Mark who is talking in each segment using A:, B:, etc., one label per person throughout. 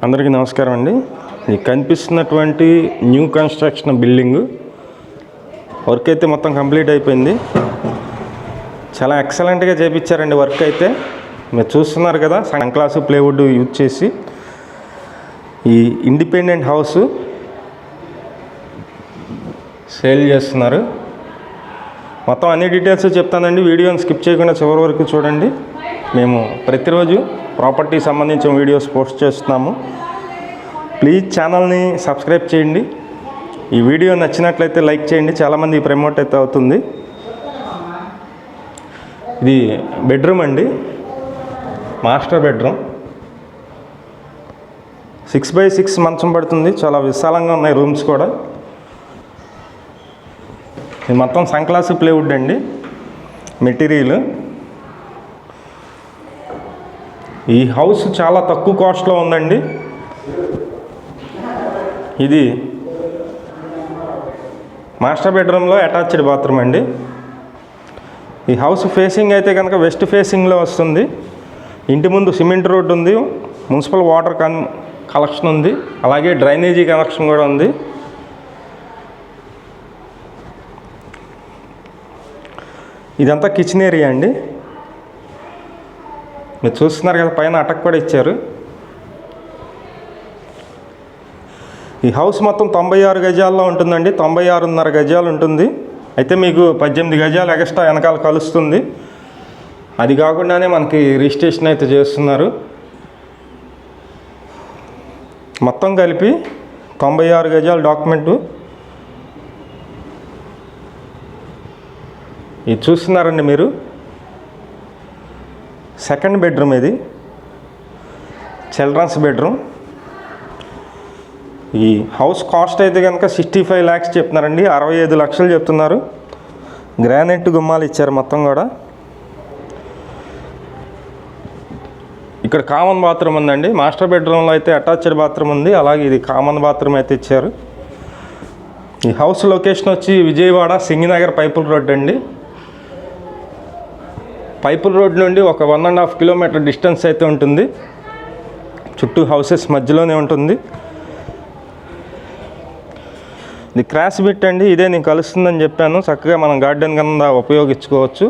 A: అందరికీ నమస్కారం అండి. ఈ కనిపిస్తున్నటువంటి న్యూ కన్స్ట్రక్షన్ బిల్డింగ్ వర్క్ అయితే మొత్తం కంప్లీట్ అయిపోయింది. చాలా ఎక్సలెంట్గా చేయించారండి వర్క్ అయితే. మీరు చూస్తున్నారు కదా, సన్ గ్లాస్ ప్లేవుడ్ యూజ్ చేసి ఈ ఇండిపెండెంట్ హౌస్ సేల్ చేస్తున్నారు. మొత్తం అన్ని డీటెయిల్స్ చెప్తానండి. వీడియోని స్కిప్ చేయకుండా చివరి వరకు చూడండి. మేము ప్రతిరోజు ప్రాపర్టీ సంబంధించిన వీడియోస్ పోస్ట్ చేస్తున్నాము. ప్లీజ్ ఛానల్ని సబ్స్క్రైబ్ చేయండి. ఈ వీడియో నచ్చినట్లయితే లైక్ చేయండి. చాలామంది ప్రమోట్ అయితే అవుతుంది. ఇది బెడ్రూమ్ అండి, మాస్టర్ బెడ్రూమ్. 6x6 మంచం పడుతుంది. చాలా విశాలంగా ఉన్నాయి రూమ్స్ కూడా. ఇది మొత్తం సన్ గ్లాస్ ప్లేవుడ్ అండి మెటీరియల్. ఈ హౌస్ చాలా తక్కువ కాస్ట్లో ఉందండి. ఇది మాస్టర్ బెడ్రూమ్లో అటాచ్డ్ బాత్రూమ్ అండి. ఈ హౌస్ ఫేసింగ్ అయితే కనుక వెస్ట్ ఫేసింగ్లో వస్తుంది. ఇంటి ముందు సిమెంట్ రోడ్ ఉంది, మున్సిపల్ వాటర్ కలెక్షన్ ఉంది, అలాగే డ్రైనేజీ కనెక్షన్ కూడా ఉంది. ఇదంతా కిచెన్ ఏరియా అండి. మీరు చూస్తున్నారు కదా, పైన అటక్ కూడా ఇచ్చారు. ఈ హౌస్ మొత్తం 96 గజాల్లో ఉంటుందండి. 96.5 గజాలు ఉంటుంది. అయితే మీకు 18 గజాలు ఎక్స్ట్రా వెనకాల కలుస్తుంది. అది కాకుండానే మనకి రిజిస్ట్రేషన్ అయితే చేస్తున్నారు. మొత్తం కలిపి 96 గజాల డాక్యుమెంటు. ఇది చూస్తున్నారండి మీరు, సెకండ్ బెడ్రూమ్. ఇది చిల్డ్రన్స్ బెడ్రూమ్. ఈ హౌస్ కాస్ట్ అయితే కనుక 65 lakhs చెప్తున్నారండి. 65 లక్షలు చెప్తున్నారు. గ్రానైట్ గుమ్మాలు ఇచ్చారు మొత్తం కూడా. ఇక్కడ కామన్ బాత్రూమ్ ఉందండి. మాస్టర్ బెడ్రూమ్లో అయితే అటాచ్డ్ బాత్రూమ్ ఉంది, అలాగే ఇది కామన్ బాత్రూమ్ అయితే ఇచ్చారు. ఈ హౌస్ లొకేషన్ వచ్చి విజయవాడ సింగినగర్ పైపుల్ రోడ్ అండి. పైపుల్ రోడ్ నుండి ఒక 1.5 కిలోమీటర్ డిస్టెన్స్ అయితే ఉంటుంది. చుట్టూ హౌసెస్ మధ్యలోనే ఉంటుంది. ఇది క్రాస్ బిట్ అండి. ఇదే నేను కలుస్తుందని చెప్పాను. చక్కగా మనం గార్డెన్ కింద ఉపయోగించుకోవచ్చు.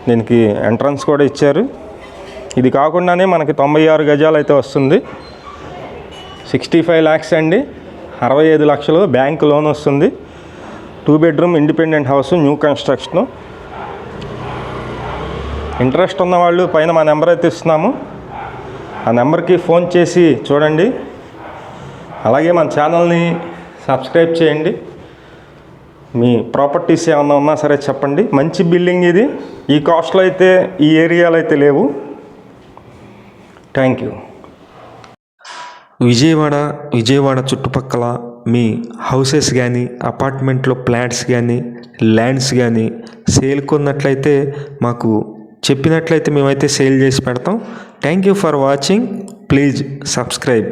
A: దీనికి ఎంట్రన్స్ కూడా ఇచ్చారు. ఇది కాకుండానే మనకి 96 గజాలు అయితే వస్తుంది. 65 lakhs అండి. 65 లక్షలు బ్యాంక్ లోన్ వస్తుంది. 2 bedroom independent house, new construction. Interest ఉన్నవాళ్ళు పైన మా నెంబర్ అయితే ఇస్తున్నాము. ఆ నెంబర్కి ఫోన్ చేసి చూడండి. అలాగే మన ఛానల్ని సబ్స్క్రైబ్ చేయండి. మీ ప్రాపర్టీస్ ఏమన్నా ఉన్నా సరే చెప్పండి. మంచి బిల్డింగ్ ఇది. ఈ కాస్ట్లో అయితే ఈ ఏరియాలో అయితే లేవు. Thank you.
B: విజయవాడ చుట్టుపక్కల మీ హౌసెస్ కానీ, అపార్ట్మెంట్లో ఫ్లాట్స్ కానీ, ల్యాండ్స్ కానీ సేల్ కొన్నట్లయితే మాకు చెప్పినట్లయితే మేమైతే సేల్ చేసి పెడతాం. Thank you for watching. Please subscribe.